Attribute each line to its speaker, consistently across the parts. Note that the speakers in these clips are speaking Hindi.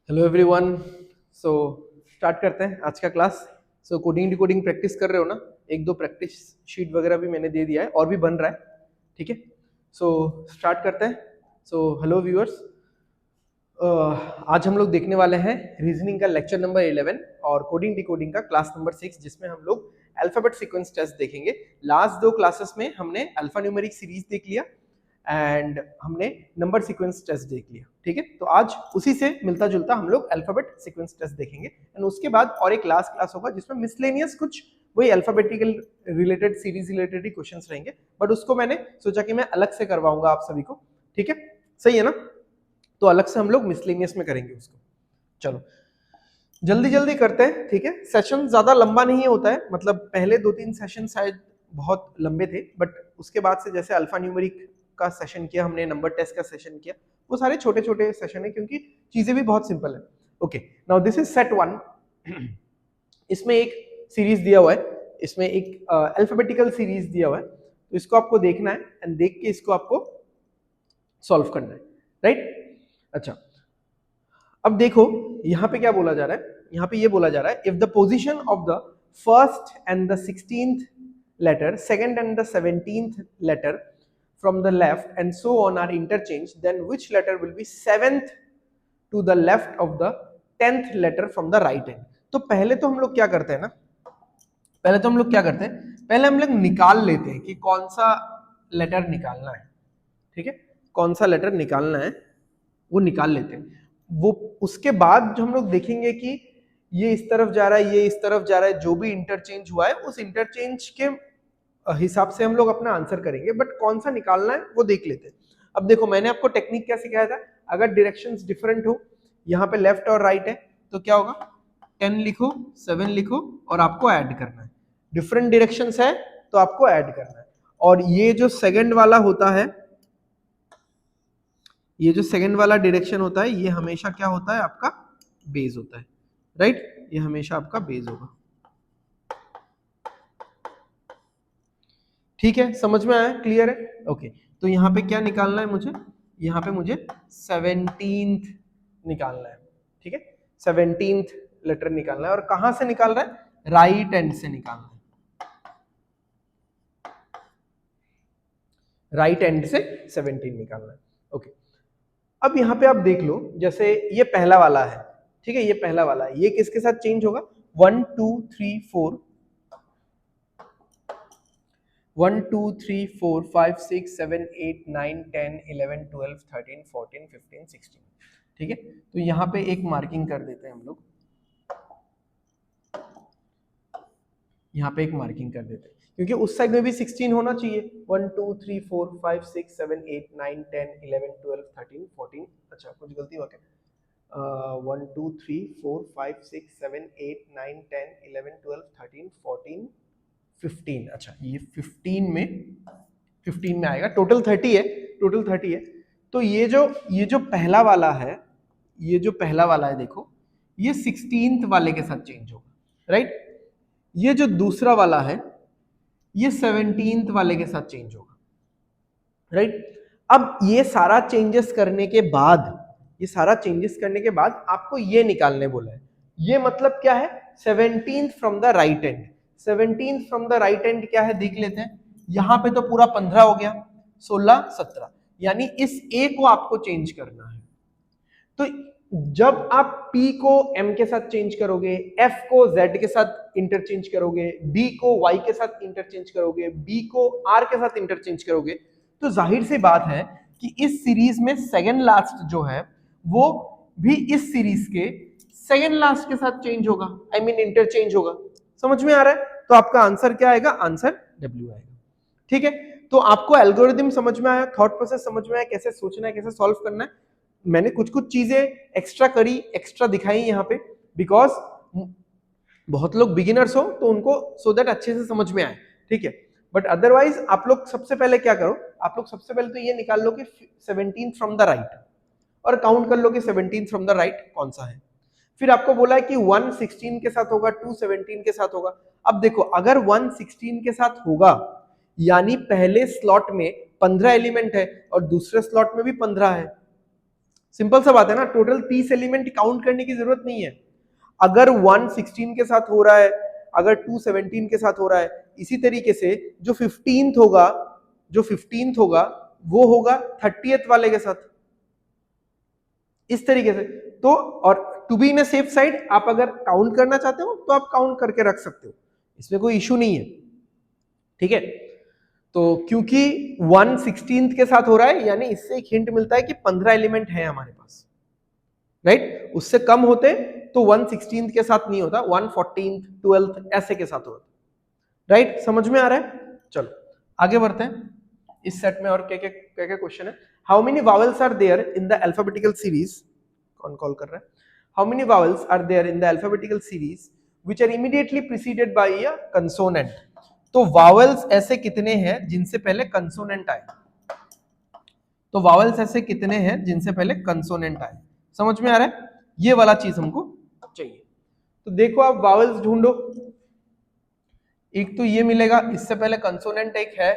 Speaker 1: Hello everyone. सो स्टार्ट करते हैं आज का क्लास। सो कोडिंग डिकोडिंग प्रैक्टिस कर रहे हो ना? एक दो प्रैक्टिस शीट वगैरह भी मैंने दे दिया है और भी बन रहा है। ठीक है, सो स्टार्ट करते हैं। सो हेलो व्यूअर्स, आज हम लोग देखने वाले हैं रीजनिंग का लेक्चर नंबर 11 और कोडिंग डिकोडिंग का क्लास नंबर 6, जिसमें हम लोग अल्फाबेट सीक्वेंस टेस्ट देखेंगे। लास्ट दो क्लासेस में हमने अल्फा न्यूमेरिक सीरीज देख लिया एंड हमने नंबर सीक्वेंस टेस्ट देख लिया। ठीक है, तो आज उसी से मिलता जुलता हम लोग अल्फाबेट सीक्वेंस टेस्ट देखेंगे एंड उसके बाद और एक लास्ट क्लास होगा जिसमें मिसलेनियस कुछ वही अल्फाबेटिकल रिलेटेड सीरीज रिलेटेड ही क्वेश्चंस रहेंगे, बट उसको मैंने सोचा कि मैं अलग से करवाऊंगा आप सभी को। ठीक है, सही है ना? तो अलग से हम लोग मिसलेनियस में करेंगे उसको। चलो जल्दी जल्दी करते हैं। ठीक है, सेशन ज्यादा लंबा नहीं होता है, मतलब पहले 2-3 सेशन शायद बहुत लंबे थे, बट उसके बाद से जैसे अल्फा न्यूमेरिक का सेशन किया हमने, नंबर टेस्ट का सेशन किया, वो सारे छोटे छोटे सेशन है क्योंकि चीजें भी बहुत सिंपल है। Okay, now this is set 1। इसमें एक सीरीज दिया हुआ है, इसमें एक अल्फाबेटिकल सीरीज दिया हुआ है, तो इसको आपको देखना है एंड देख के इसको आपको सॉल्व करना है, राइट? अच्छा, अब देखो यहां पे क्या बोला जा रहा है। यहां पे ये बोला जा रहा है, if the position of the first and the 16th letter, second and the 17th letter from the left and so on are interchanged, then which letter will be 7th to the left of the 10th letter from the right end? तो पहले तो हम लोग क्या करते हैं ना, पहले हम लोग निकाल लेते हैं कि कौन सा लेटर निकालना है। ठीक है, कौन सा लेटर निकालना है वो निकाल लेते हैं। वो उसके बाद जो हम लोग देखेंगे कि ये इस तरफ जा रहा है, ये इस तरफ जा रहा है, जो भी इंटरचेंज हुआ है उस इंटरचेंज के हिसाब से हम लोग अपना आंसर करेंगे, बट कौन सा निकालना है वो देख लेते हैं। अब देखो मैंने आपको टेक्निक क्या सिखाया था, अगर डायरेक्शंस डिफरेंट हो, यहाँ पे लेफ्ट और राइट है, तो क्या होगा, 10 लिखो, 7 लिखो और आपको ऐड करना है। डिफरेंट डायरेक्शंस है तो आपको ऐड करना है। और ये जो सेकंड वाला होता है, ये जो सेकंड वाला डायरेक्शन होता है, ये हमेशा क्या होता है, आपका बेस होता है, राइट? ये हमेशा आपका बेस होगा। ठीक है, समझ में आया? क्लियर है? ओके, तो यहाँ पे क्या निकालना है मुझे, यहाँ पे मुझे 17th निकालना है। ठीक है, 17th लेटर निकालना है, और कहां से निकाल रहा है, राइट एंड से निकालना है, राइट एंड से 17 निकालना है। ओके, अब यहाँ पे आप देख लो, जैसे ये पहला वाला है, ठीक है, ये पहला वाला है, ये किसके साथ चेंज होगा, 1 2 3 4 1 2 3 4 5 6 7 8 9 10 11 12 13 14 15 16। ठीक है, तो यहाँ पे एक मार्किंग कर देते हैं हम लोग, यहाँ पे एक मार्किंग कर देते हैं क्योंकि उस साइड में भी 16 होना चाहिए। 1 2 3 4 5 6 7 8 9 10 11 12 13 14, अच्छा कुछ गलती हुआ क्या, 1 2 3 4 5 6 7 8 9 10 11 12 13 14 15, अच्छा ये 15 में आएगा, टोटल 30 है, टोटल 30 है। तो ये जो पहला वाला है, ये जो पहला वाला है देखो, ये 16th वाले के साथ चेंज होगा, राइट? ये जो दूसरा वाला है ये 17th वाले के साथ चेंज होगा, राइट? अब ये सारा चेंजेस करने के बाद, ये सारा चेंजेस करने के बाद आपको ये निकालने बोला है। ये मतलब क्या है, 17th from the right and. 17th from the right and क्या है देख लेते हैं। यहां पे तो पूरा 15 हो गया, 16 17, यानी इस ए को आपको चेंज करना है। तो जब आप P को M के साथ चेंज करोगे, F को Z के साथ इंटरचेंज करोगे, D को Y के साथ इंटरचेंज करोगे, B को R के साथ इंटरचेंज करोगे, तो जाहिर सी बात है कि इस सीरीज में सेकंड लास्ट जो है वो भी इस सीरीज के सेकंड लास्ट के साथ चेंज होगा, आई मीन इंटरचेंज होगा। समझ में आ रहा है? तो आपका आंसर क्या आएगा, आंसर W आएगा। ठीक है, तो आपको एल्गोरिथम समझ में आया, थॉट प्रोसेस समझ में आया, कैसे सोचना है, कैसे सॉल्व करना है। मैंने कुछ कुछ चीजें एक्स्ट्रा करी, एक्स्ट्रा दिखाई यहाँ पे, बिकॉज बहुत लोग बिगिनर्स हो तो उनको सो दैट अच्छे से समझ में आए। ठीक है, बट अदरवाइज आप लोग सबसे पहले क्या करो, आप लोग सबसे पहले तो ये निकाल लो कि 17th फ्रॉम द राइट, और काउंट कर लो कि 17th फ्रॉम द राइट कौन सा है। फिर आपको बोला है कि 1 16 के साथ होगा, 2 17 के साथ होगा। अब देखो अगर 1 16 के साथ होगा, यानी पहले स्लॉट में 15 एलिमेंट है और दूसरे स्लॉट में भी 15 है। सिंपल सा बात है ना, टोटल 30 एलिमेंट काउंट करने की जरूरत नहीं है। अगर 1 16 के साथ हो रहा है, अगर 2 17 के साथ हो रहा है, इसी तरीके से जो 15th होगा, जो 15th होगा वो होगा 30th वाले के साथ, इस तरीके से। तो और to be in safe side, आप अगर काउंट करना चाहते हो तो आप काउंट करके रख सकते हो, इसमें कोई इशू नहीं है, ठीक है। तो क्योंकि 1 16th के साथ हो रहा है, यानी इससे एक हिंट मिलता है कि 15 एलिमेंट है हमारे पास, राइट। उससे कम होते तो 1 16th के साथ नहीं होता, 1 14th 12th ऐसे के साथ होता, राइट। समझ में आ रहा है? चलो आगे बढ़ते हैं। इस सेट में और क्या क्या क्वेश्चन है। How many vowels are there in the alphabetical series, कौन कॉल कर रहा है? How many vowels are there in the alphabetical series which are immediately preceded by a consonant. तो वावल्स ऐसे कितने हैं जिनसे पहले कंसोनेंट आए? तो वावल्स ऐसे कितने हैं जिनसे पहले कंसोनेंट आए? समझ में आ रहा है? ये वाला चीज हमको चाहिए। तो देखो आप वावल्स ढूंढो, एक तो ये मिलेगा, इससे पहले कंसोनेंट एक है,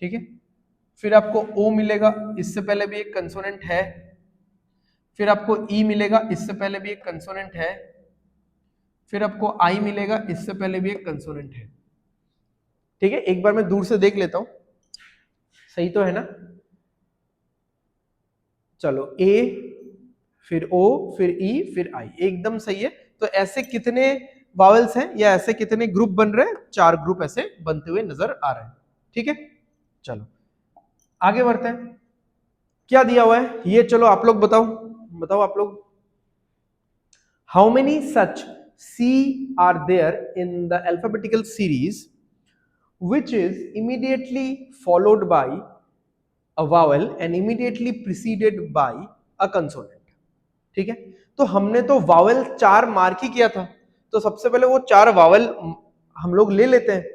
Speaker 1: ठीक है। फिर आपको ओ मिलेगा, इससे पहले भी एक कंसोनेंट है। फिर आपको ई मिलेगा, इससे पहले भी एक कंसोनेंट है। फिर आपको आई मिलेगा, इससे पहले भी एक कंसोनेंट है, ठीक है। एक बार मैं दूर से देख लेता हूं, सही तो है ना? चलो ए, फिर ओ, फिर ई, फिर आई, एकदम सही है। तो ऐसे कितने वावल्स हैं या ऐसे कितने ग्रुप बन रहे हैं? 4 ग्रुप ऐसे बनते हुए नजर आ रहे हैं, ठीक है। चलो आगे बढ़ते हैं। क्या दिया हुआ है ये, चलो आप लोग बताओ, बताओ आप लोग। How many such C are there in the alphabetical series which is immediately followed by a vowel and immediately preceded by a consonant, ठीक है। तो हमने तो वावल 4 मार्क ही किया था, तो सबसे पहले वो 4 वावल हम लोग ले लेते हैं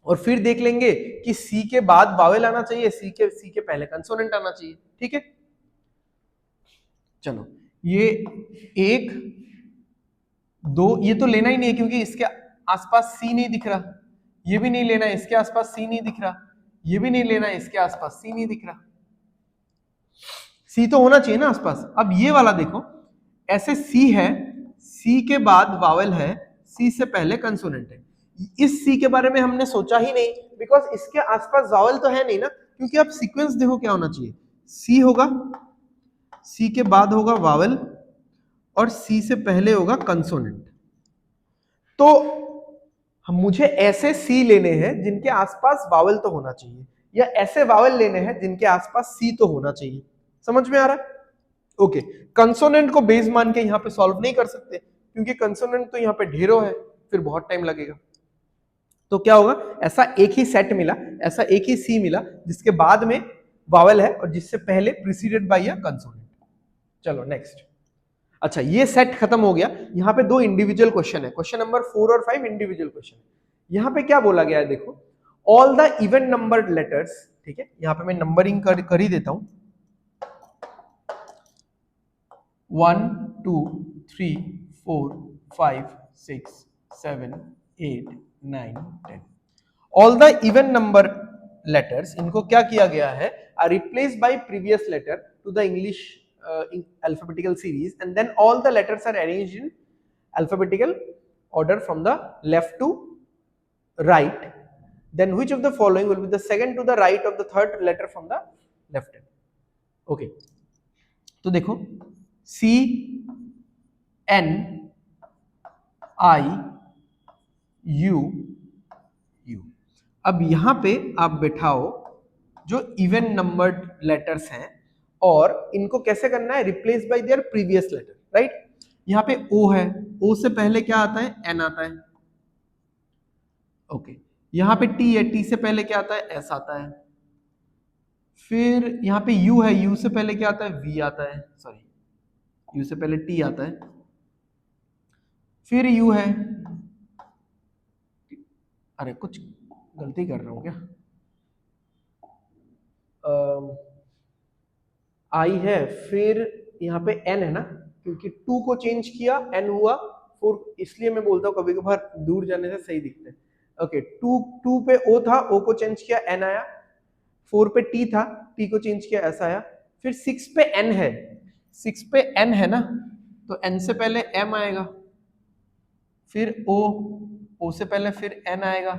Speaker 1: और फिर देख लेंगे कि सी के बाद वावल आना चाहिए, सी के पहले कंसोनेंट आना चाहिए, ठीक है। चलो ये 1 2 ये तो लेना ही नहीं है क्योंकि इसके आसपास सी नहीं दिख रहा, ये भी नहीं लेना है, इसके आसपास सी नहीं दिख रहा, ये भी नहीं लेना है, इसके आसपास सी नहीं दिख रहा। सी तो होना चाहिए ना आसपास। अब ये वाला देखो, ऐसे सी है, सी के बाद वावल है, सी से पहले कंसोनेंट है। इस सी के बारे में हमने सोचा ही नहीं, बिकॉज इसके आसपास वावल तो है नहीं ना, क्योंकि अब सीक्वेंस देखो क्या होना चाहिए, सी होगा, सी के बाद होगा वावल और सी से पहले होगा कंसोनेंट। तो मुझे ऐसे सी लेने हैं जिनके आसपास वावल तो होना चाहिए, या ऐसे वावल लेने हैं जिनके आसपास सी तो होना चाहिए। समझ में आ रहा है? ओके। कंसोनेंट को बेस मान के यहां पे सॉल्व नहीं कर सकते क्योंकि कंसोनेंट तो यहां पे ढेरों है, फिर बहुत टाइम लगेगा। तो क्या होगा, ऐसा एक ही सेट मिला, ऐसा एक ही सी मिला जिसके बाद में वावल है और जिससे पहले प्रीसीडेड बाय अ कंसोनेंट। चलो नेक्स्ट। अच्छा ये सेट खत्म हो गया। यहाँ पे 2 इंडिविजुअल क्वेश्चन है, क्वेश्चन नंबर 4 और 5 इंडिविजुअल क्वेश्चन है। यहाँ पे क्या बोला गया है देखो, all the even numbered letters, ठीक है। यहाँ पे मैं नंबरिंग कर ही देता हूं, 1 2 3 4 5 6 7 8 9 10, all the even number letters, इनको क्या किया गया है, are replaced by previous letter to the English alphabetical series, and then all the letters are arranged in alphabetical order from the left to right. Then which of the following will be the second to the right of the third letter from the left hand? Okay, तो देखो C N I U U। अब यहां पे आप बैठाओ जो इवन नंबर्ड लेटर्स हैं और इनको कैसे करना है, replace by their previous letter, right. यहाँ पे O है, O से पहले क्या आता है, N आता है, ओके। यहाँ पे T है, T से पहले क्या आता है, S आता है। फिर यहाँ पे U है, U से पहले क्या आता है, V आता है, सॉरी U से पहले T आता है, फिर U है, अरे कुछ गलती कर रहा हूँ क्या, I है, फिर यहाँ पे N है ना, क्योंकि 2 को चेंज किया N हुआ 4, इसलिए मैं बोलता हूँ कभी कभार दूर जाने से सही दिखते हैं। ओके, 2 पे O था, O को चेंज किया N आया, 4 पे T था, T को चेंज किया S आया, फिर 6 पे n है, 6 पे n है ना, तो n से पहले m आएगा, फिर o, o से पहले फिर n आएगा,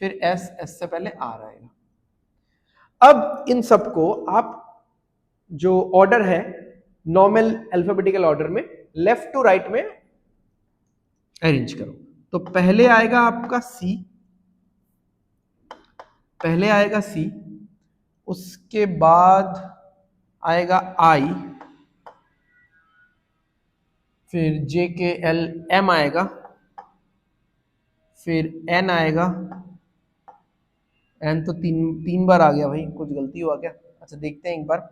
Speaker 1: फिर s, s से पहले r आएगा। अब इन सबको आप जो ऑर्डर है नॉर्मल अल्फाबेटिकल ऑर्डर में लेफ्ट टू राइट में अरेंज करो। तो पहले आएगा आपका C, पहले आएगा C, उसके बाद आएगा I, फिर J K L M आएगा, फिर N आएगा, N तो तीन बार आ गया भाई, कुछ गलती हुआ क्या? अच्छा देखते हैं एक बार,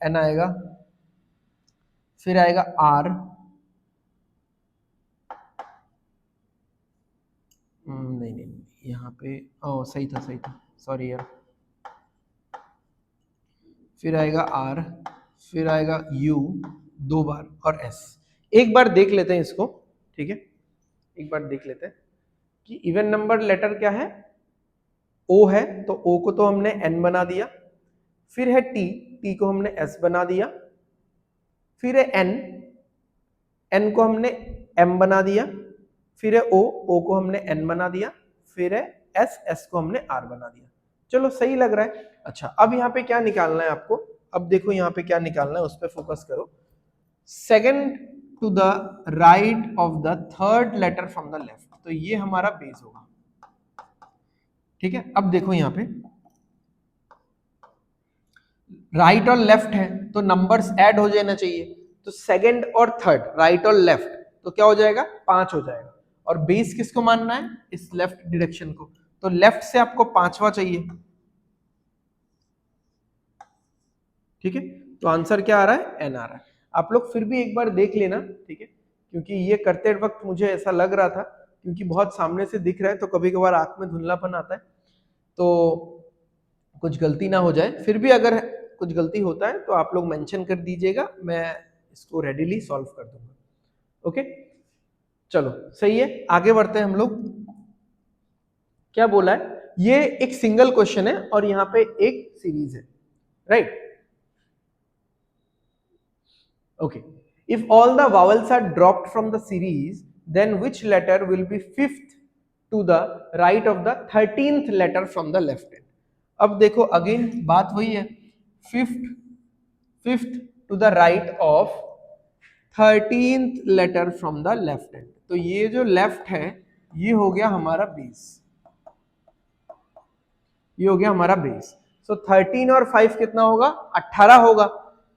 Speaker 1: N आएगा, फिर आएगा R, नहीं यहाँ पे सही था, सॉरी यार, फिर आएगा R, फिर आएगा U 2 बार और S। एक बार देख लेते हैं इसको, ठीक है, एक बार देख लेते हैं कि इवन नंबर लेटर क्या है, O है, तो O को तो हमने N बना दिया, फिर है T, T को हमने S बना दिया, फिर है N, N को हमने M बना दिया, फिर है O, O को हमने N बना दिया, फिर है S, S को हमने R बना दिया। चलो सही लग रहा है। अच्छा अब यहाँ पे क्या निकालना है आपको, अब देखो यहाँ पे क्या निकालना है, उस पर फोकस करो। Second to the right of the third letter from the left, तो ये हमारा बेस होगा, ठीक है। अब देखो यहाँ पे राइट और लेफ्ट है तो नंबर्स ऐड हो जाना चाहिए, तो सेकंड और थर्ड, राइट और लेफ्ट, तो क्या हो जाएगा, 5 हो जाएगा। और बेस किसको मानना है, इस लेफ्ट डायरेक्शन को, तो लेफ्ट से आपको 5वां चाहिए, ठीक है। तो आंसर क्या आ रहा है, एन आ रहा है। आप लोग फिर भी एक बार देख लेना, ठीक है, क्योंकि ये करते वक्त मुझे ऐसा लग रहा था, क्योंकि बहुत सामने से दिख रहा है तो कभी कभार आंख में धुंधलापन आता है, तो कुछ गलती ना हो जाए। फिर भी अगर कुछ गलती होता है तो आप लोग मेंशन कर दीजिएगा, मैं इसको रेडीली सॉल्व कर दूंगा। ओके चलो सही है, आगे बढ़ते हैं हम लोग। क्या बोला है, ये एक सिंगल क्वेश्चन है और यहाँ पे एक सीरीज है, right. Okay, if all the vowels are dropped from the series, then which letter will be fifth to the right of the 13th letter from the left hand? अब देखो अगेन बात वही है, fifth to the right of 13th letter from the left hand, तो ये जो लेफ्ट है ये हो गया हमारा बेस, ये हो गया हमारा बेस। सो 13 और 5 कितना होगा, 18 होगा।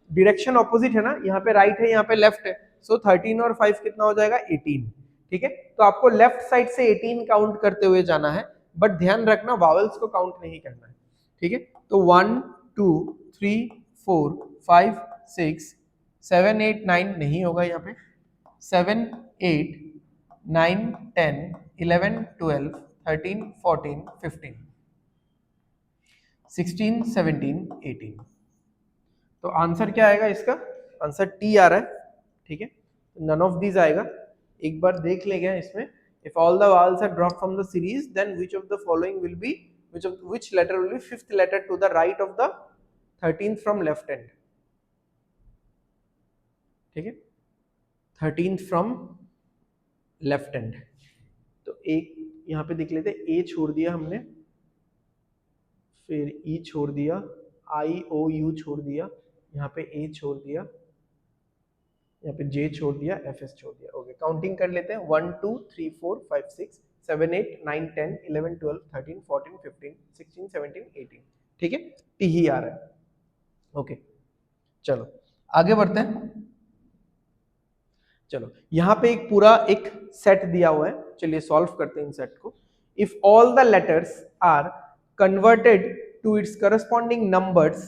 Speaker 1: डायरेक्शन ऑपोजिट है ना, यहाँ पे राइट है, यहाँ पे लेफ्ट है, सो 13 और 5 कितना हो जाएगा, 18, ठीक है। तो आपको लेफ्ट साइड से 18 काउंट करते हुए जाना है, बट ध्यान रखना वावल्स को काउंट नहीं करना है, ठीक है। तो 1 2 3 4 5 6 7 8 9 नहीं होगा यहाँ पे, 7 8 9 10 11 12 13 14 15 16 17 18, तो आंसर क्या आएगा इसका, आंसर टी आ रहा है, ठीक है। नन ऑफ दीज आएगा, एक बार देख लेंगे इसमें, if all the vowels are dropped from the series then which of the following will be, which letter will be fifth letter to the right of the 13th from left hand, ठीक है, 13th from left hand। तो एक यहाँ पे देख लेते हैं, ए छोड़ दिया हमने, फिर ई छोड़ दिया, आई ओ यू छोड़ दिया, यहाँ पे ए छोड़ दिया, यहाँ पे जे छोड़ दिया, एफ एस छोड़ दिया। ओके काउंटिंग कर लेते हैं, 1 2 3 4 5 6 7 8 9 10 11 12 13 14 15 16 17 18, ठीक है, टी ही आ रहा है। ओके चलो आगे बढ़ते हैं। चलो यहाँ पे एक पूरा एक सेट दिया हुआ है, चलिए सॉल्व करते हैं इन सेट को। If all the letters are converted to its corresponding numbers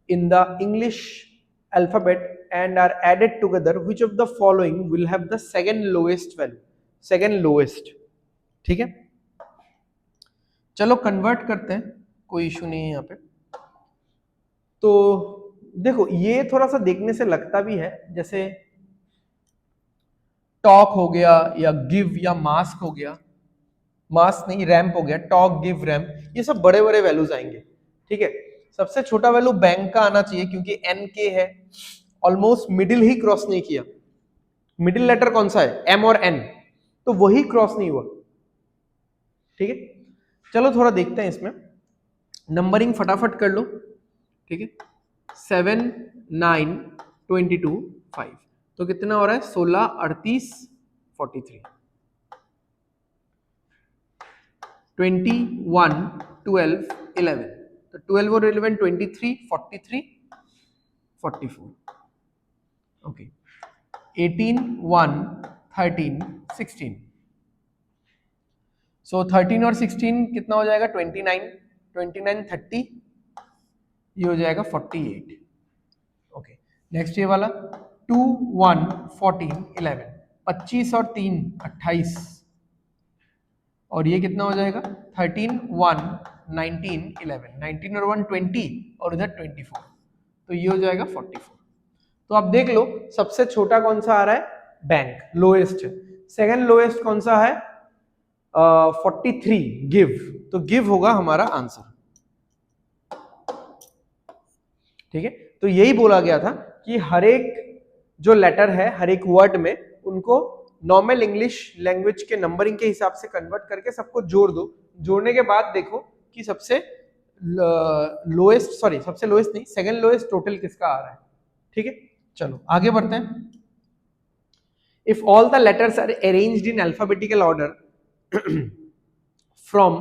Speaker 1: in the English alphabet and are added together, which of the following will have the second lowest value, second lowest, ठीक है। चलो कन्वर्ट करते हैं, कोई इशू नहीं है यहाँ पे। तो देखो ये थोड़ा सा देखने से लगता भी है जैसे टॉक हो गया या गिव या मास्क हो गया, मास्क नहीं रैम्प हो गया, टॉक गिव रैम्प, ये सब बड़े बड़े वैल्यूज आएंगे, ठीक है। सबसे छोटा वैल्यू बैंक का आना चाहिए क्योंकि एन के है, ऑलमोस्ट मिडिल ही क्रॉस नहीं किया। मिडिल लेटर कौन सा है, एम और एन, तो वही क्रॉस नहीं हुआ। ठीक है, चलो थोड़ा देखते हैं इसमें, नंबरिंग फटाफट कर लो। ठीक है, 7 9 22 5, तो कितना हो रहा है, 16 38 43, 21 12 11, तो 12 और 11 23 43 44, ओके, 18 1 13 16, सो 13 और 16 कितना हो जाएगा, 29 29 30, ये हो जाएगा 48। ओके, नेक्स्ट ये वाला 2 1 14 11, 25 और 3 28, और ये कितना हो जाएगा 13 1 19 11, 19 और 1 20 और इधर 24, तो ये हो जाएगा 44। तो आप देख लो सबसे छोटा कौन सा आ रहा है, बैंक, लोएस्ट है। सेकंड लोएस्ट कौन सा है, 43, गिव, तो गिव होगा हमारा आंसर। ठीक है, तो यही बोला गया था कि हर एक जो लेटर है हर एक वर्ड में उनको नॉर्मल इंग्लिश लैंग्वेज के नंबरिंग के हिसाब से कन्वर्ट करके सबको जोड़ दो, जोड़ने के बाद देखो कि सबसे लोएस्ट, सॉरी सबसे लोएस्ट नहीं, सेकंड लोएस्ट टोटल किसका आ रहा है। ठीक है, चलो आगे बढ़ते हैं। If all the letters are arranged in alphabetical order from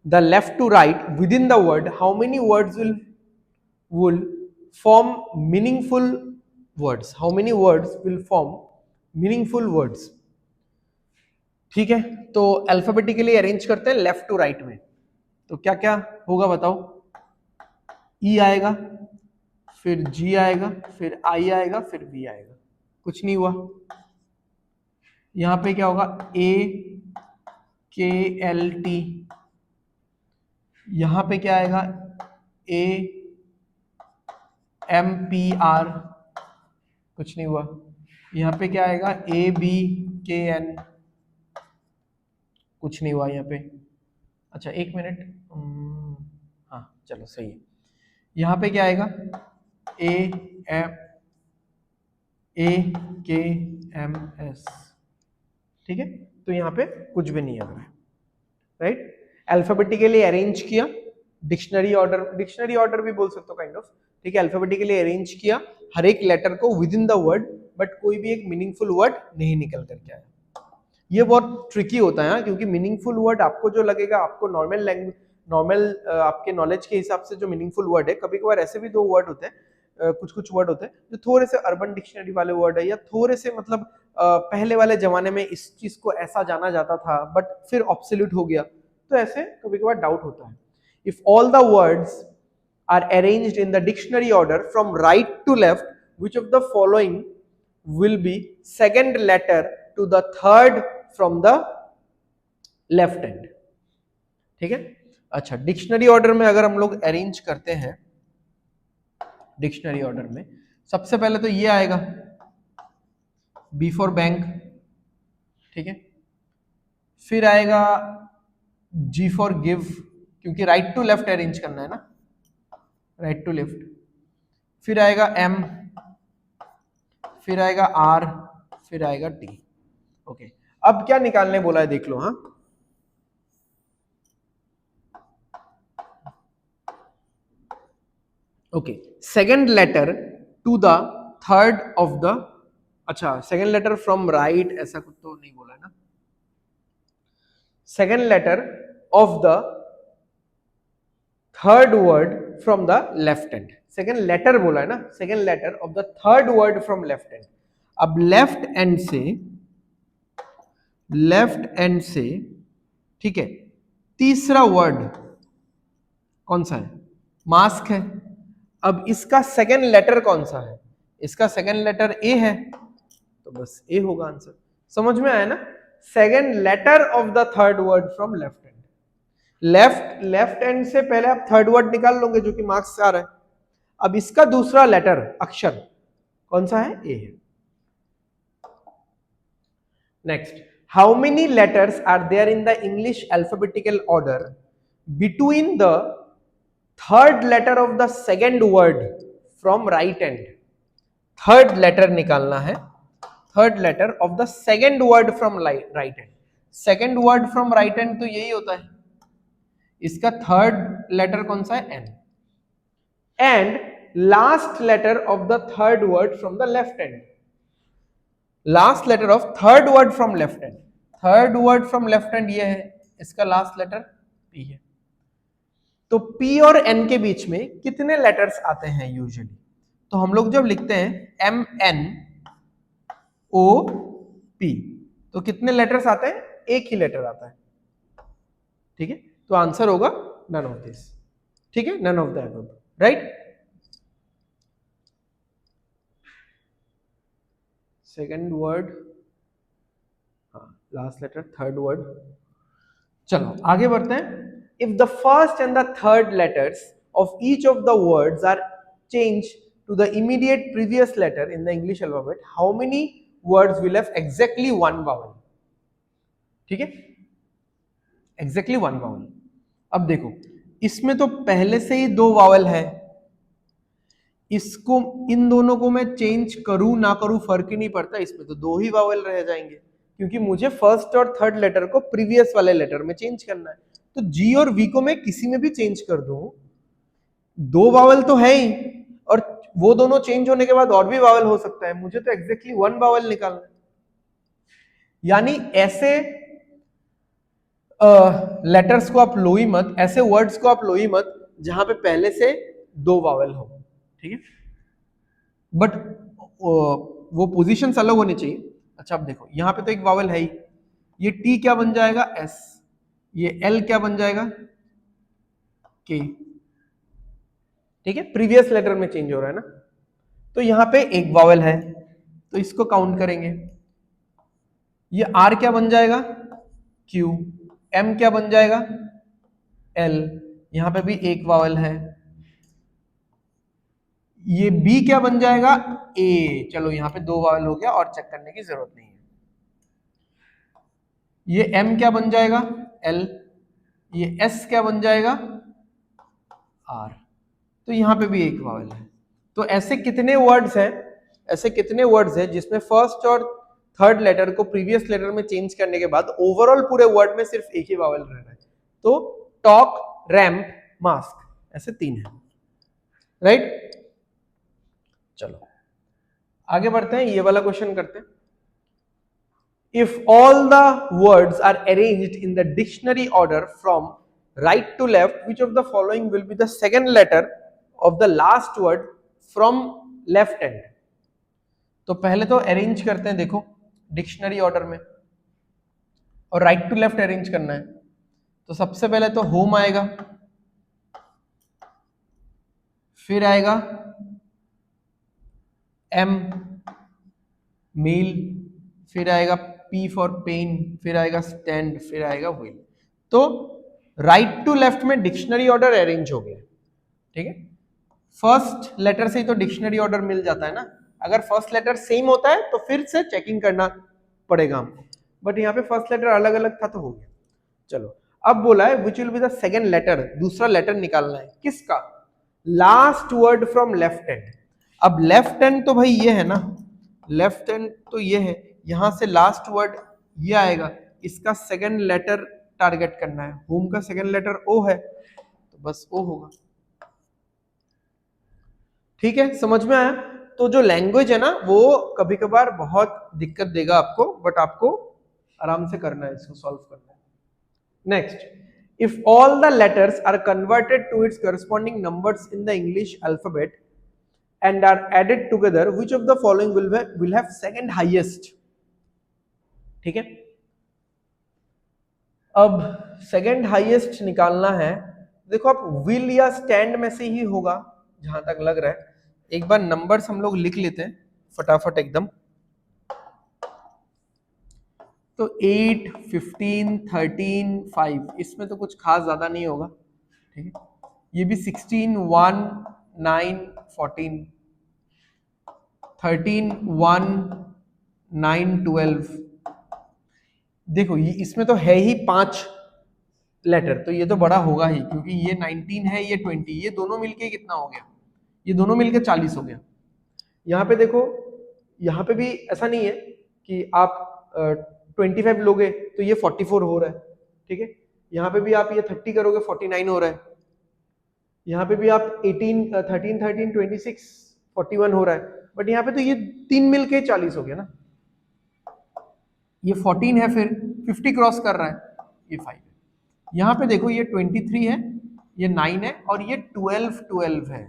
Speaker 1: the left to right within the word, how many words will form meaningful words, how many words will form meaningful words। ठीक है, तो अल्फाबेटिकली अरेंज करते हैं लेफ्ट टू राइट में, तो क्या क्या होगा बताओ, ई आएगा, फिर जी आएगा, फिर आई आएगा, फिर वी आएगा, कुछ नहीं हुआ। यहां पे क्या होगा, ए के एल टी, यहां पे क्या आएगा, ए एम पी आर, कुछ नहीं हुआ। यहाँ पे क्या आएगा, ए बी के एन, कुछ नहीं हुआ यहाँ पे। अच्छा एक मिनट, हाँ चलो सही है। यहाँ पे क्या आएगा, ए एम ए के एम एस, ठीक है, तो यहाँ पे कुछ भी नहीं आ रहा है, राइट। अल्फाबेटिकली अरेंज किया, डिक्शनरी ऑर्डर भी बोल सकते हो काइंड ऑफ, ठीक है। अल्फाबेटिकली अरेंज किया हर एक लेटर को with in the word, but कोई भी एक मीनिंगफुल वर्ड नहीं निकल करके आया। ये बहुत ट्रिकी होता है क्योंकि मीनिंगफुल वर्ड आपको जो लगेगा, आपको नॉर्मल लैंग्वेज, नॉर्मल आपके नॉलेज के हिसाब से जो मीनिंगफुल वर्ड है, कभी कभार ऐसे भी दो वर्ड होते हैं, कुछ कुछ वर्ड होते हैं जो थोड़े से अर्बन डिक्शनरी वाले वर्ड है, या थोड़े से मतलब पहले वाले जमाने में इस चीज को ऐसा जाना जाता था बट फिर ऑब्सोल्यूट हो गया, तो ऐसे कभी कभार डाउट होता है। If all the words are arranged in the dictionary order from right to left, which of the following will be second letter to the third from the left hand। ठीक है, अच्छा डिक्शनरी ऑर्डर में अगर हम लोग अरेंज करते हैं, डिक्शनरी ऑर्डर में सबसे पहले तो ये आएगा बी फॉर बैंक, ठीक है, फिर आएगा जी फॉर गिव, क्योंकि राइट टू लेफ्ट अरेंज करना है ना, राइट टू लेफ्ट, फिर आएगा एम, फिर आएगा आर, फिर आएगा टी। ओके, अब क्या निकालने बोला है देख लो। हाँ, okay, second letter to the third of the, अच्छा सेकेंड लेटर फ्रॉम राइट ऐसा कुछ तो नहीं बोला है ना, second letter of the third word from the left hand, second letter बोला है ना, second letter of the third word from left hand. अब लेफ्ट एंड से ठीक है, तीसरा वर्ड कौन सा है, मास्क है। अब इसका सेकेंड लेटर कौन सा है, इसका सेकेंड लेटर ए है, तो बस ए होगा आंसर। समझ में आया ना, second letter of the third word from left hand, left hand से पहले आप थर्ड वर्ड निकाल लोगे जो कि मार्क्स से आ रहा है। अब इसका दूसरा लेटर अक्षर कौन सा है, ए है। Next, how many letters are there in the English alphabetical order between the third letter of the second word from right end, third letter निकालना है, third letter of the second word from right end. Second word from right end तो यही होता है, इसका थर्ड लेटर कौन सा है, N, and last letter of the third word from the left end, last letter of third word from left end, third word from left end ये है, इसका लास्ट लेटर पी है। तो पी और एन के बीच में कितने लेटर्स आते हैं यूजुअली, तो हम लोग जब लिखते हैं एम एन ओ पी तो कितने लेटर्स आते हैं, एक ही लेटर आता है, ठीक है। तो आंसर होगा नन ऑफ दिस, ठीक है, none of the above, right. Second word, हाँ लास्ट लेटर थर्ड वर्ड। चलो आगे बढ़ते हैं। If the first and the third letters of each of the words are change to the immediate previous letter in the English alphabet, how many words will have exactly one vowel, ठीक है, एग्जैक्टली वन वावल। अब देखो इसमें तो पहले से ही दो वावल है, इसको इन दोनों को मैं चेंज करूं ना करूं फर्क ही नहीं पड़ता, इसमें तो दो ही वावल रह जाएंगे, क्योंकि मुझे फर्स्ट और थर्ड लेटर को प्रीवियस वाले लेटर में चेंज करना है। तो जी और वी को मैं किसी में भी चेंज कर दूं, दो वावल तो है ही, और वो दोनों चेंज होने के बाद और भी वावल हो सकता है, मुझे तो एग्जैक्टली वन वावल निकालना है। यानी ऐसे लेटर्स को आप लो ही मत, ऐसे वर्ड्स को आप लो ही मत जहां पे पहले से दो वावल हो, ठीक है, बट वो पोजीशंस अलग होनी चाहिए। अच्छा अब देखो यहाँ पे तो एक वावल है ही, ये टी क्या बन जाएगा, एस, ये एल क्या बन जाएगा, के, ठीक है, प्रीवियस लेटर में चेंज हो रहा है ना। तो यहाँ पे एक वावल है तो इसको काउंट करेंगे, ये आर क्या बन जाएगा, क्यू, एम क्या बन जाएगा, एल, यहां पे भी एक वावल है, ये बी क्या बन जाएगा, ए, चलो यहां पे दो वावल हो गया और चेक करने की जरूरत नहीं है। ये एम क्या बन जाएगा, एल, ये एस क्या बन जाएगा, आर, तो यहां पे भी एक वावल है। तो ऐसे कितने वर्ड्स हैं, ऐसे कितने वर्ड्स हैं जिसमें फर्स्ट और थर्ड लेटर को प्रीवियस लेटर में चेंज करने के बाद ओवरऑल पूरे वर्ड में सिर्फ एक ही वावल रह रहा है, तो टॉक, रैम्प, मास्क, ऐसे तीन है, राइट। चलो आगे बढ़ते हैं, ये वाला क्वेश्चन करते हैं। If all the words are arranged in the dictionary order from right to left, which of the following will be the second letter of the last word from left end? तो पहले तो अरेंज करते हैं, देखो डिक्शनरी ऑर्डर में, और राइट टू लेफ्ट अरेंज करना है। तो सबसे पहले तो होम आएगा, फिर आएगा एम मील, फिर आएगा पी फॉर पेन, फिर आएगा स्टैंड, फिर आएगा व्हील। तो राइट टू लेफ्ट में डिक्शनरी ऑर्डर अरेंज हो गया, ठीक है। फर्स्ट लेटर से ही तो डिक्शनरी ऑर्डर मिल जाता है ना, अगर फर्स्ट लेटर सेम होता है तो फिर से चेकिंग करना पड़ेगा हमको, बट यहाँ पे फर्स्ट लेटर अलग अलग था तो हो गया। चलो अब बोला है which will be the second letter, दूसरा लेटर निकालना है, किसका, last word from left end. अब लेफ्ट एंड तो भाई ये है ना, लेफ्ट एंड तो ये है, यहां से लास्ट वर्ड ये आएगा, इसका सेकेंड लेटर टारगेट करना है, होम का सेकेंड लेटर ओ है तो बस ओ होगा, ठीक है, समझ में आया। तो जो लैंग्वेज है ना वो कभी कभार बहुत दिक्कत देगा आपको, बट आपको आराम से करना है, इसको सॉल्व करना है। Next, if all the letters are converted to its corresponding numbers in the English alphabet and are added together, which of the following will have second highest, ठीक है। अब सेकंड हाईएस्ट निकालना है, देखो आप विल या स्टैंड में से ही होगा जहां तक लग रहा है। एक बार नंबर्स हम लोग लिख लेते हैं फटाफट एकदम। तो 8, 15, 13, 5, इसमें तो कुछ खास ज्यादा नहीं होगा, ठीक है। ये भी 16, 1, 9, 14, 13, 1, 9, 12, देखो ये इसमें तो है ही 5, लेटर, तो ये तो बड़ा होगा ही, क्योंकि ये 19 है, ये 20, ये दोनों मिलके कितना हो गया, ये दोनों मिलके 40 हो गया। यहाँ पे देखो, यहाँ पे भी ऐसा नहीं है कि आप 25 लोगे तो ये 44 हो रहा है, ठीक है। यहाँ पे भी आप ये 30 करोगे 49 हो रहा है। यहाँ पे भी आप 18 13 13 26 41 हो रहा है। बट यहाँ पे तो ये तीन मिलके 40 हो गया ना, ये 14 है, फिर 50 क्रॉस कर रहा है, ये 5 है। यहाँ पे देखो ये 23 है, ये 9 है, और ये 12 12 है।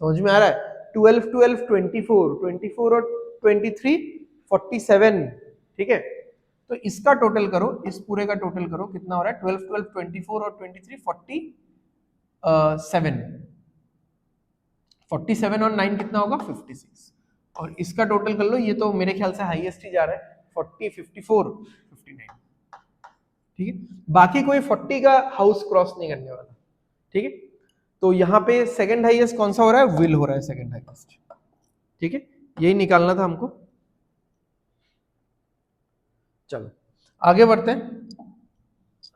Speaker 1: समझ में आ रहा है? 12 12 24 24 और 23 47, ठीक है। तो इसका टोटल करो, इस पूरे का टोटल करो, कितना हो रहा है? 12 12 24 और 23 47, 47 और 9 कितना होगा? 56। और इसका टोटल कर लो, ये तो मेरे ख्याल से हाईएस्ट ही जा रहा है, 40 54 59, ठीक है। बाकी कोई 40 का हाउस क्रॉस नहीं करने वाला, ठीक है। तो यहाँ पे सेकंड हाईएस्ट कौन सा हो रहा है? विल हो रहा है सेकंड हाईएस्ट, ठीक है। यही निकालना था हमको। चलो आगे बढ़ते हैं,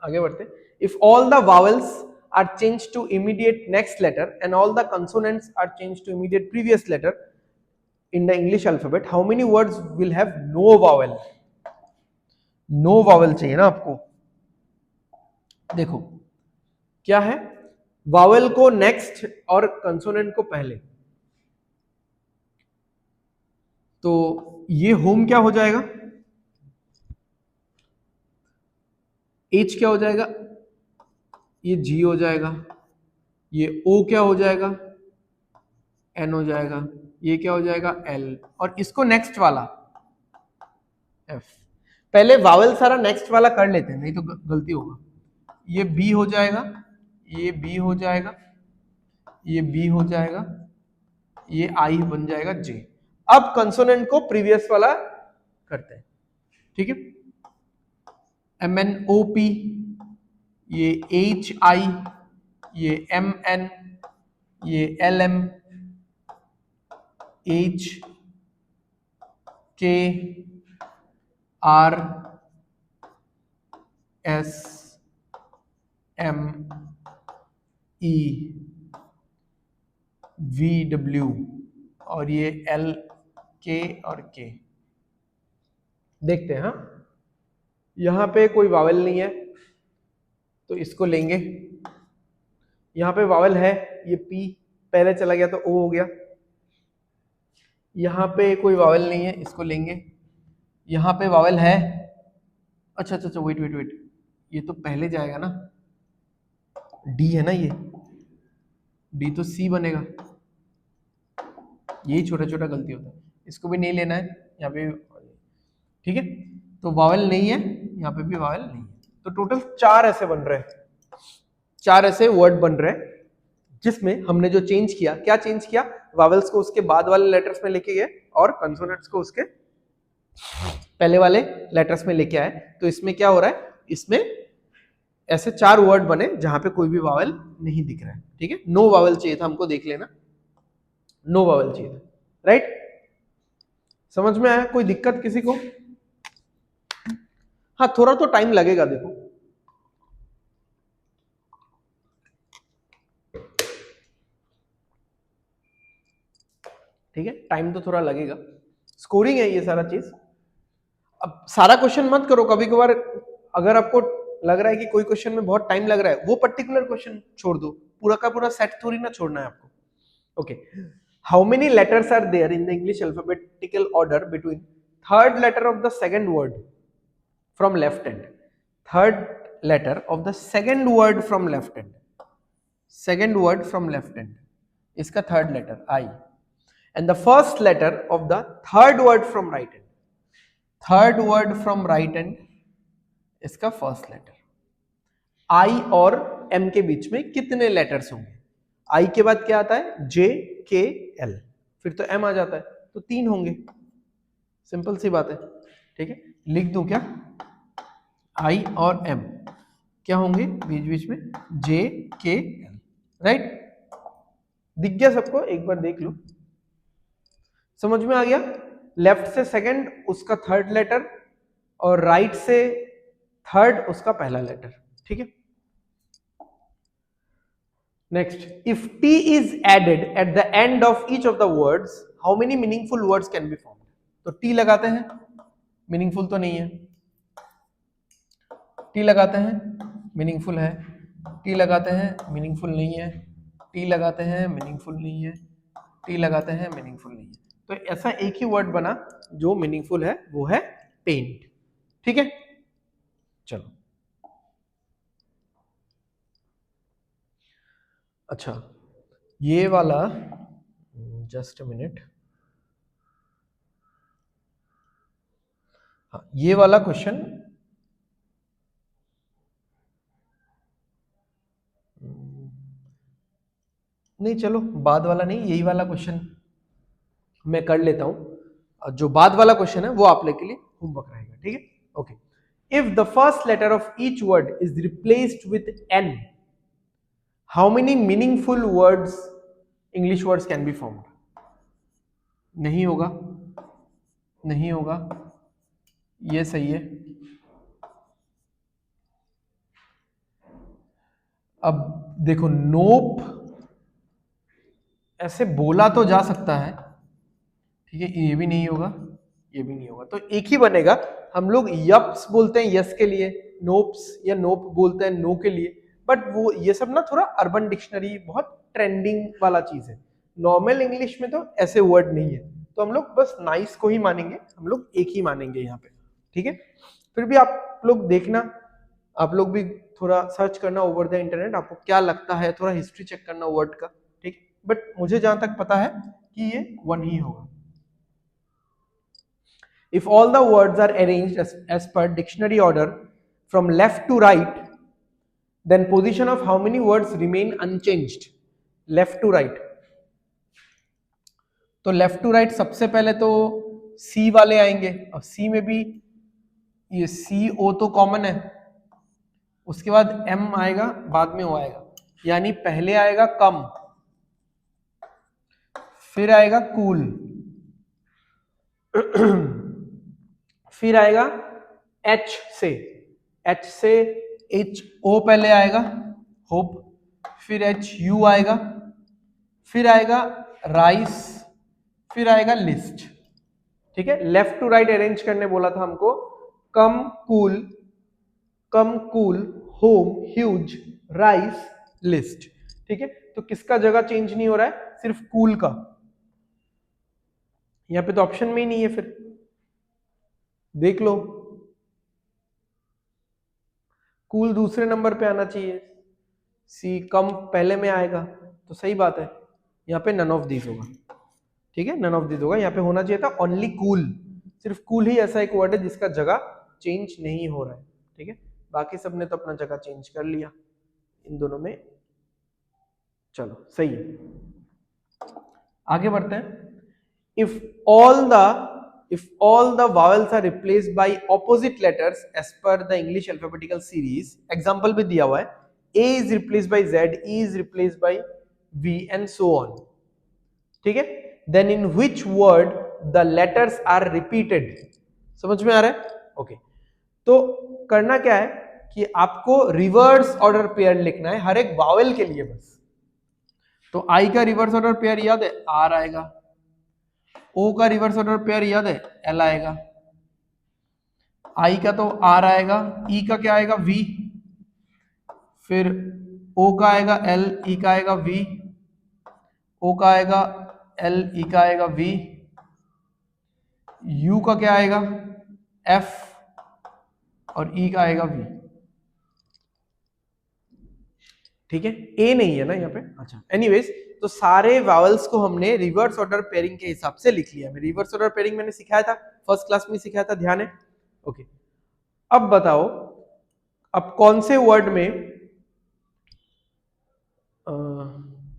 Speaker 1: आगे बढ़ते हैं। If all the vowels are change to immediate next letter and all the consonants are change to immediate previous letter in the English alphabet, how many words will have no vowel? No vowel चाहिए ना आपको। देखो क्या है, वावल को नेक्स्ट और कंसोनेंट को पहले। तो ये होम क्या हो जाएगा? एच क्या हो जाएगा? ये जी हो जाएगा। ये ओ क्या हो जाएगा? एन हो जाएगा। ये क्या हो जाएगा? एल। और इसको नेक्स्ट वाला एफ। पहले वावल सारा नेक्स्ट वाला कर लेते हैं, नहीं तो गलती होगा। ये बी हो जाएगा, ये बी हो जाएगा, ये बी हो जाएगा, ये आई बन जाएगा जे। अब कंसोनेंट को प्रीवियस वाला करते हैं, ठीक है। एम एन ओ पी, ये एच आई, ये एम एन, ये L M, H K, R S, M E, V W, और ये एल के और के। देखते हैं, हाँ यहां पे कोई वावल नहीं है तो इसको लेंगे। यहां पे वावल है, ये पी पहले चला गया तो ओ हो गया। यहां पे कोई वावल नहीं है, इसको लेंगे। यहां पे वावल है, अच्छा अच्छा अच्छा, वेट वेट वेट, ये तो पहले जाएगा ना, डी है ना, ये डी तो सी बनेगा। यही छोटा छोटा गलती होता है, इसको भी नहीं लेना है यहाँ पे, ठीक है। तो वावल नहीं है, यहाँ पे भी वावल नहीं है। तो टोटल 4 ऐसे बन रहे हैं, 4 ऐसे वर्ड बन रहे हैं जिसमें हमने जो चेंज किया, क्या चेंज किया? वावल्स को उसके बाद वाले लेटर्स में लेके गए और कंसोनेंट्स को उसके पहले वाले लेटर्स में लेके आए। तो इसमें क्या हो रहा है? इसमें ऐसे 4 वर्ड बने जहां पे कोई भी वावल नहीं दिख रहा है, ठीक है। नो वावल चाहिए था हमको, देख लेना, नो वावल चाहिए था, राइट। समझ में आया? कोई दिक्कत किसी को? हाँ थोड़ा तो टाइम लगेगा, देखो ठीक है, टाइम तो थोड़ा लगेगा, स्कोरिंग है ये सारा चीज। अब सारा क्वेश्चन मत करो, कभी कभार अगर आपको लग रहा है कि कोई क्वेश्चन में बहुत टाइम लग रहा है, वो पर्टिकुलर क्वेश्चन छोड़ दो, पूरा का पूरा सेट थोड़ी ना छोड़ना है आपको। Okay, how many letters are there in the English alphabetical order between third letter of the second word from left hand? Third letter of the second word from left hand, second word from left hand, इसका third letter I, and the first letter of the third word from right hand, third word from right hand, इसका फर्स्ट लेटर। आई और एम के बीच में कितने लेटर्स होंगे? आई के बाद क्या आता है? जे के एल, फिर तो एम आ जाता है, तो 3 होंगे, सिंपल सी बात है, ठीक है। लिख दूं क्या? आई और एम क्या होंगे बीच बीच में? जे के एल, राइट। दिख गया सबको? एक बार देख लो, समझ में आ गया? लेफ्ट से सेकंड उसका थर्ड लेटर और राइट से थर्ड उसका पहला लेटर, ठीक है। Next, if T is added at the end of each of the words, how many meaningful words can be formed? तो टी लगाते हैं, मीनिंगफुल तो नहीं है, टी लगाते हैं मीनिंगफुल है, टी लगाते हैं मीनिंगफुल नहीं है, टी लगाते हैं मीनिंगफुल नहीं है, टी लगाते हैं मीनिंगफुल नहीं है। तो ऐसा एक ही वर्ड बना जो मीनिंगफुल है, वो है पेंट। ठीक है, चलो। अच्छा, ये वाला, जस्ट अ मिनट, हाँ ये वाला क्वेश्चन, नहीं चलो बाद वाला नहीं, यही वाला क्वेश्चन मैं कर लेता हूं। जो बाद वाला क्वेश्चन है वो आप लोग के लिए होमवर्क रहेगा। ठीक है, okay. If the first letter of each word is replaced with N, how many meaningful words, English words can be formed? नहीं होगा, नहीं होगा, ये सही है। अब देखो, नोप ऐसे बोला तो जा सकता है, ठीक है, ये भी नहीं होगा, ये भी नहीं होगा, तो एक ही बनेगा। हम लोग यप्स बोलते हैं यस के लिए, नोप्स या नोप बोलते हैं नो के लिए, बट वो ये सब ना थोड़ा अर्बन डिक्शनरी, बहुत ट्रेंडिंग वाला चीज है। नॉर्मल इंग्लिश में तो ऐसे वर्ड नहीं है, तो हम लोग बस नाइस को ही मानेंगे, हम लोग एक ही मानेंगे यहाँ पे। ठीक है, फिर भी आप लोग देखना, आप लोग भी थोड़ा सर्च करना ओवर द इंटरनेट, आपको क्या लगता है, थोड़ा हिस्ट्री चेक करना वर्ड का। ठीक, बट मुझे जहां तक पता है कि ये वन ही होगा। If all the words are arranged as per dictionary order from left to right, then position of how many words remain unchanged? Left to right. तो लेफ्ट टू राइट सबसे पहले तो सी वाले आएंगे। अब सी में भी ये सी ओ तो कॉमन है, उसके बाद एम आएगा, बाद में ओ आएगा, यानी पहले आएगा कम, फिर आएगा कूल, फिर आएगा एच से, एच से एच ओ पहले आएगा, होप, फिर एच यू आएगा, फिर आएगा राइस, फिर आएगा लिस्ट। ठीक है, लेफ्ट टू राइट अरेंज करने बोला था हमको, come cool, home, huge, rice, list. ठीक है, तो किसका जगह चेंज नहीं हो रहा है? सिर्फ कूल का। यहां पे तो ऑप्शन में ही नहीं है, फिर देख लो, कूल दूसरे नंबर पे आना चाहिए, सी कम पहले में आएगा, तो सही बात है, यहाँ पे नन ऑफ दीज होगा। ठीक है, नन ऑफ दीज होगा, यहाँ पे होना चाहिए था ओनली कूल। सिर्फ कूल ही ऐसा एक वर्ड है जिसका जगह चेंज नहीं हो रहा है। ठीक है, बाकी सब ने तो अपना जगह चेंज कर लिया इन दोनों में। चलो सही है, आगे बढ़ते हैं। If all the vowels are replaced by opposite letters as per the English alphabetical series, example भी दिया हुआ है, A is replaced by Z, E is replaced by V and so on. ठीक है, then in which word the letters are repeated? समझ में आ रहा है? ओके, तो करना क्या है कि आपको रिवर्स ऑर्डर पेयर लिखना है हर एक वावेल के लिए बस। तो आई का रिवर्स ऑर्डर पेयर याद है, आर आएगा, ओ का रिवर्स ऑर्डर पेयर याद है, एल आएगा, आई का तो आर आएगा, ई का क्या आएगा, वी, फिर ओ का आएगा एल, ई का आएगा वी, ओ का आएगा एल, ई का आएगा वी, यू का क्या आएगा, एफ, और ई का आएगा वी। ठीक है, ए नहीं है ना यहाँ पे, अच्छा एनीवेज, तो सारे वावल्स को हमने रिवर्स ऑर्डर पेयरिंग के हिसाब से लिख लिया। मैं रिवर्स ऑर्डर पेयरिंग मैंने सिखाया था, फर्स्ट क्लास में सिखाया था, ध्यान है? ओके, अब बताओ, अब कौन से वर्ड में,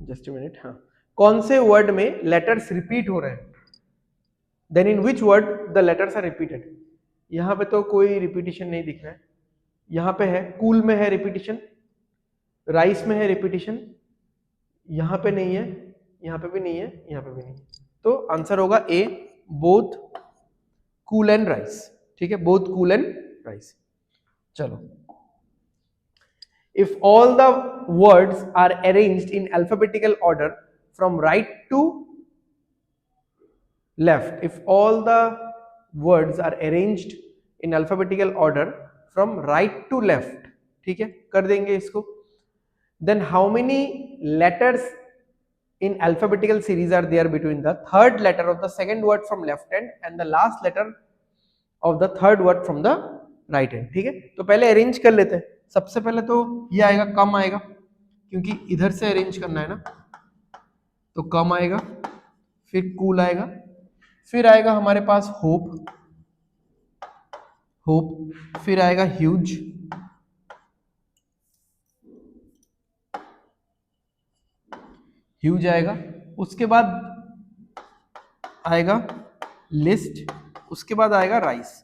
Speaker 1: जस्ट अ मिनट, हाँ, कौन से वर्ड में लेटर्स रिपीट हो रहे हैं? Then in which word the letters are repeated? यहाँ पे तो कोई रिपीटिशन नहीं दिख रहा है, यहाँ पे है, कूल में है रिपीटिशन, राइस में है रिपीटिशन, यहाँ पे नहीं है, यहाँ पे भी नहीं है, यहाँ पे भी नहीं है, तो आंसर होगा ए, बोथ कूल एंड राइस। ठीक है, बोथ कूल एंड राइस। चलो, if all the words are arranged in alphabetical order from right to left, if all the words are arranged in alphabetical order from right to left, ठीक है, कर देंगे इसको. Then how many letters in alphabetical series are there between the third letter of the second word from left hand and the last letter of the third word from the right hand. ठीक है, तो पहले अरेंज कर लेते हैं. सबसे पहले तो ये आएगा, कम आएगा, क्योंकि इधर से अरेंज करना है ना, तो कम आएगा, फिर कूल आएगा, फिर आएगा हमारे पास होप, होप, फिर आएगा ह्यूज, ह्यूज आएगा, उसके बाद आएगा लिस्ट, उसके बाद आएगा राइस.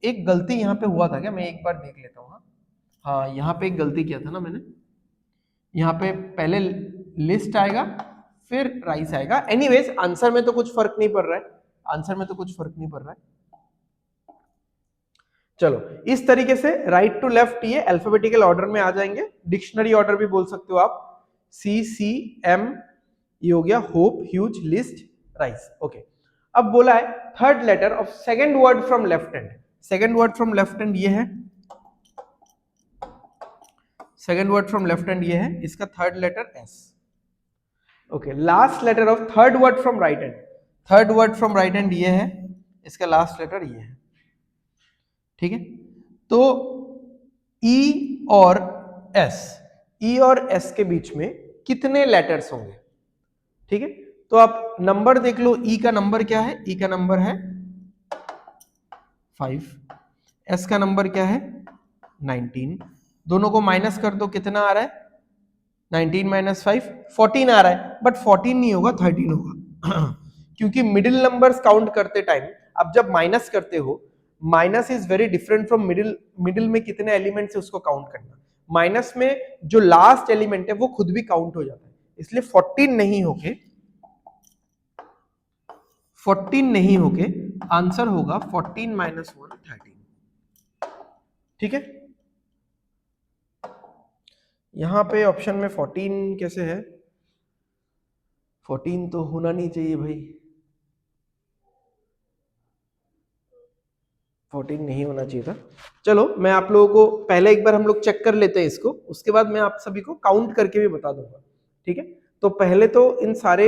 Speaker 1: एक गलती यहाँ पे हुआ था क्या, मैं एक बार देख लेता हूँ. हाँ, यहाँ पे एक गलती किया था ना मैंने, यहाँ पे पहले लिस्ट आएगा फिर राइस आएगा. एनीवेज आंसर में तो कुछ फर्क नहीं पड़ रहा है, आंसर में तो कुछ फर्क नहीं पड़ रहा है. चलो, इस तरीके से राइट टू लेफ्ट ये अल्फाबेटिकल ऑर्डर में आ जाएंगे. डिक्शनरी ऑर्डर भी बोल सकते हो आप, CCM ये हो गया, hope, huge, list, rice. Okay, अब बोला है third letter of second word from left hand. Second word from left hand ये है, second word from left hand ये है, इसका third letter S. Okay, last letter of third word from right hand, third word from right hand ये है, इसका लास्ट लेटर ये है. ठीक है, तो E और S, E और S के बीच में कितने लेटर्स होंगे. ठीक है, तो आप नंबर देख लो, E का नंबर क्या है, E का नंबर है 5, S का नंबर क्या है 19. दोनों को माइनस कर दो, कितना आ रहा है 19 माइनस 5, 14 आ रहा है. बट 14 नहीं होगा, 13 होगा क्योंकि मिडिल नंबर्स काउंट करते टाइम अब जब माइनस करते हो, minus is very different from middle. Middle में कितने एलिमेंट्स है उसको काउंट करना, माइनस में जो लास्ट एलिमेंट है वो खुद भी काउंट हो जाता है. इसलिए 14 नहीं होके, 14 नहीं होके आंसर होगा 14 माइनस 1 13. ठीक है, यहां पे ऑप्शन में 14 कैसे है, 14 तो होना नहीं चाहिए भाई, 14 नहीं होना चाहिए था. चलो, मैं आप लोगों को पहले एक बार हम लोग चेक कर लेते हैं इसको, उसके बाद मैं आप सभी को काउंट करके भी बता दूंगा. ठीक है, तो पहले तो इन सारे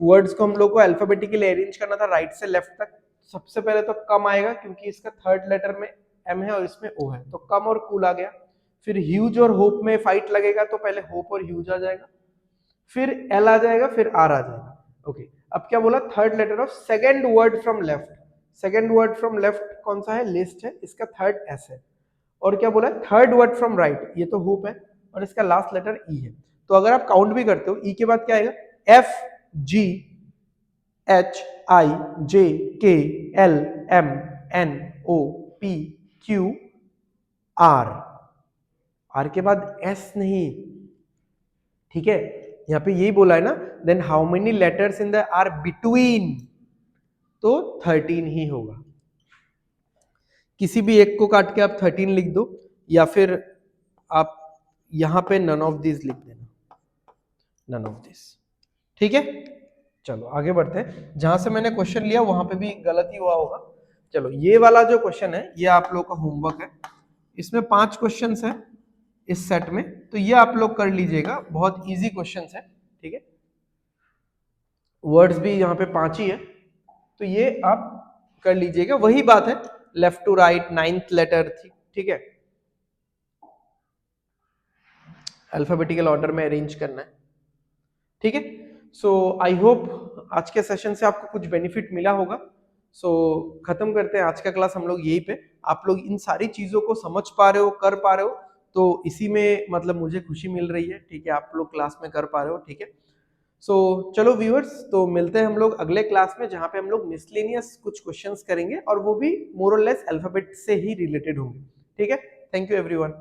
Speaker 1: वर्ड्स को हम लोग को अल्फाबेटिकली अरेंज करना था राइट से लेफ्ट तक. सबसे पहले तो कम आएगा, क्योंकि इसका थर्ड लेटर में M है और इसमें O है, तो कम और कूल आ गया. फिर ह्यूज और होप में फाइट लगेगा, तो पहले होप और ह्यूज आ जाएगा, फिर L आ जाएगा, फिर R आ जाएगा. ओके, अब क्या बोला, third letter of second word from left. Second word from left कौन सा है, लिस्ट है, इसका थर्ड S है. और क्या बोला, थर्ड वर्ड फ्रॉम राइट, ये तो होप है और इसका लास्ट लेटर E है. तो अगर आप काउंट भी करते हो, E के बाद क्या आएगा, F G H I J K L M N O P Q R. R के बाद S नहीं. ठीक है, यहाँ पे यही बोला है ना, then how many letters in the are between, तो 13 ही होगा. किसी भी एक को काट के आप 13 लिख दो, या फिर आप यहां पे नन ऑफ दिस लिख देना, नन ऑफ दिस. ठीक है, चलो आगे बढ़ते हैं. जहां से मैंने क्वेश्चन लिया वहां पे भी गलती हुआ होगा. चलो, ये वाला जो क्वेश्चन है ये आप लोग का होमवर्क है. इसमें 5 क्वेश्चंस है इस सेट में, तो ये आप लोग कर लीजिएगा, बहुत इजी क्वेश्चंस है. ठीक है, वर्ड्स भी यहाँ पे 5 ही है, तो ये आप कर लीजिएगा. वही बात है, left to right, 9th letter. ठीक है, अल्फाबेटिकल ऑर्डर में अरेंज करना है. ठीक है, सो आई होप आज के सेशन से आपको कुछ बेनिफिट मिला होगा. सो खत्म करते हैं आज का क्लास हम लोग यहीं पे. आप लोग इन सारी चीजों को समझ पा रहे हो, कर पा रहे हो, तो इसी में मतलब मुझे खुशी मिल रही है. ठीक है, आप लोग क्लास में कर पा रहे हो. ठीक है, सो चलो व्यूअर्स, तो मिलते हैं हम लोग अगले क्लास में, जहां पे हम लोग मिसलेनियस कुछ क्वेश्चंस करेंगे और वो भी मोर और लेस अल्फाबेट से ही रिलेटेड होंगे. ठीक है, थैंक यू एवरीवन.